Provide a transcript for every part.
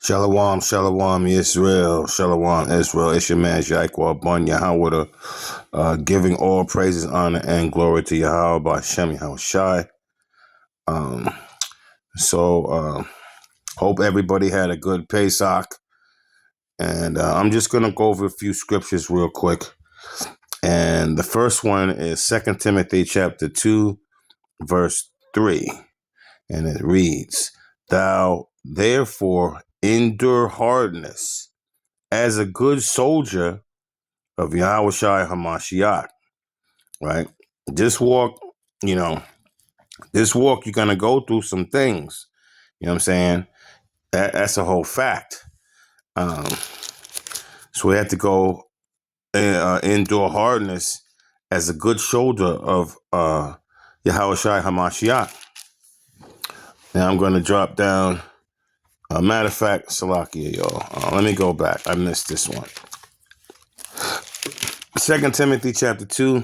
Shalom, shalom, Israel, shalom, Israel. It's your man, Yaquah Bun Yahweh, giving all praises, honor, and glory to Yahweh by Shem Yahweh Shai. Um, so, hope everybody had a good Pesach. And I'm just going to go over a few scriptures real quick. And the first one is 2 Timothy chapter 2, verse 3. And it reads, "Thou therefore endure hardness as a good soldier of Yahweh Shai HaMashiach," right? This walk, you know, this walk, you're going to go through some things. You know what I'm saying? That's a whole fact. Um, so we have to go endure hardness as a good soldier of Yahweh Shai HaMashiach. Now I'm going to drop down. Matter of fact, Salakia, y'all. Let me go back. I missed this one. 2 Timothy chapter 2,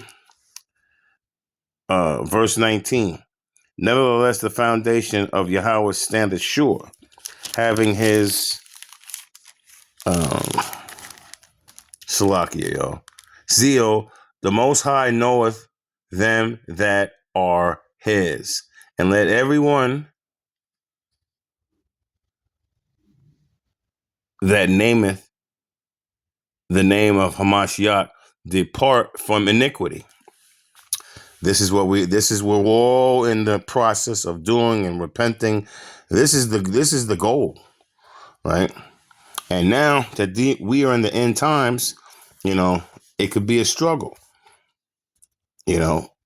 verse 19. "Nevertheless, the foundation of Yahweh standeth sure, having his Salakia, y'all. Zeal, the Most High knoweth them that are his. And let everyone that nameth the name of Hamashiach depart from iniquity." This is what we're all in the process of doing and repenting. This is the goal, right? And now that we are in the end times, it could be a struggle,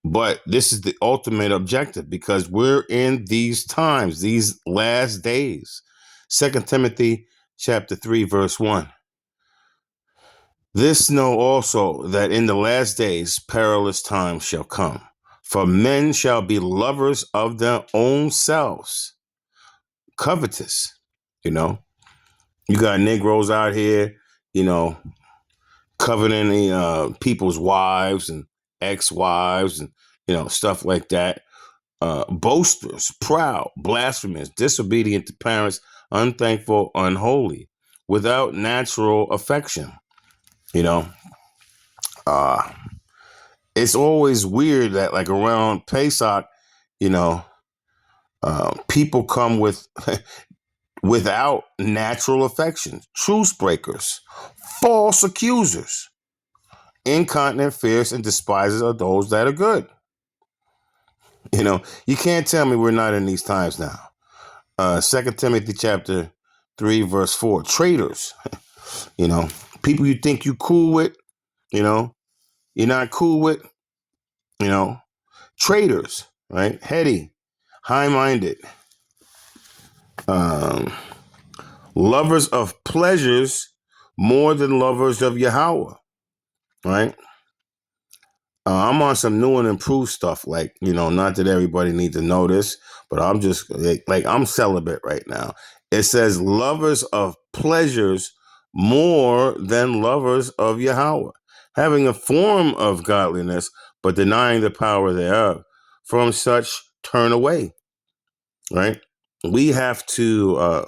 but this is the ultimate objective because we're in these times, these last days. 2 Timothy chapter 3, verse 1. "This know also that in the last days perilous times shall come. For men shall be lovers of their own selves, covetous." You got Negroes out here, coveting people's wives and ex-wives and, stuff like that. Boasters, proud, blasphemous, disobedient to parents, unthankful, unholy, without natural affection. It's always weird that like around Pesach, you know, people come with without natural affection, truce breakers, false accusers, incontinent, fierce, and despisers of those that are good. You can't tell me we're not in these times now. 2 Timothy chapter 3, verse 4, traitors, people you think you cool with, you're not cool with, traitors, right? Heady, high-minded, lovers of pleasures more than lovers of Yahweh, right? I'm on some new and improved stuff. Like, not that everybody needs to know this, but I'm just like I'm celibate right now. It says lovers of pleasures more than lovers of Yahweh, having a form of godliness, but denying the power thereof. From such turn away, right? We have to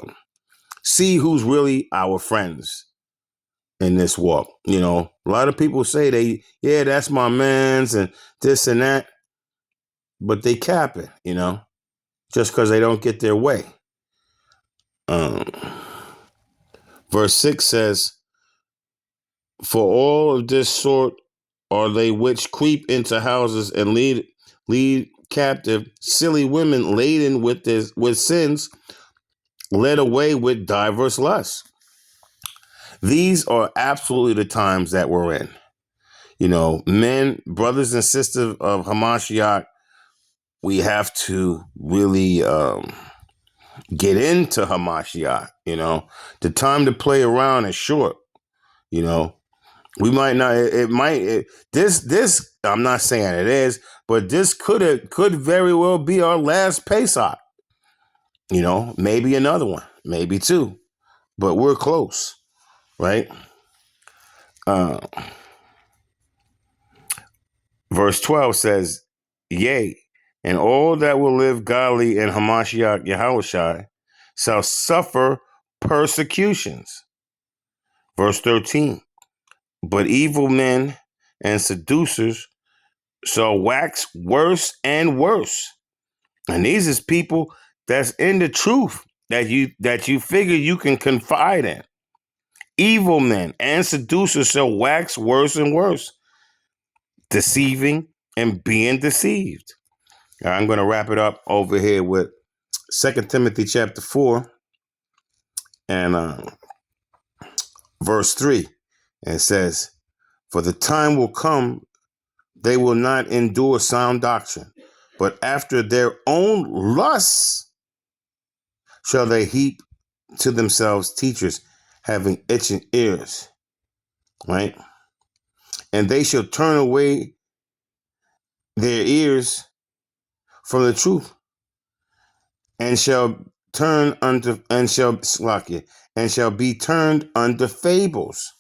see who's really our friends in this walk. A lot of people say that's my man's and this and that, but they cap it, just because they don't get their way. Verse 6 says, "For all of this sort are they which creep into houses and lead captive silly women laden with sins, led away with diverse lusts." These are absolutely the times that we're in. Men, brothers and sisters of Hamashiach, we have to really get into Hamashiach. The time to play around is short. We might not. This. I'm not saying it is, but this could very well be our last Pesach. Maybe another one, maybe two, but we're close, right? Verse 12 says, "Yea, and all that will live godly in Hamashiach Yahushai shall suffer persecutions. Verse 13. But evil men and seducers shall wax worse and worse. And these is people that's in the truth that you figure you can confide in. Evil men and seducers shall wax worse and worse, deceiving and being deceived. Now, I'm going to wrap it up over here with 2 Timothy chapter 4 and verse 3. And it says, for the time will come, they will not endure sound doctrine, but after their own lusts shall they heap to themselves teachers having itching ears, right? And they shall turn away their ears from the truth and shall turn unto and shall slack it and shall be turned unto fables,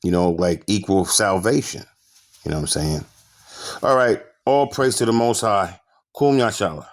like equal salvation. You know what I'm saying? All right. All praise to the Most High. Kum Yashala.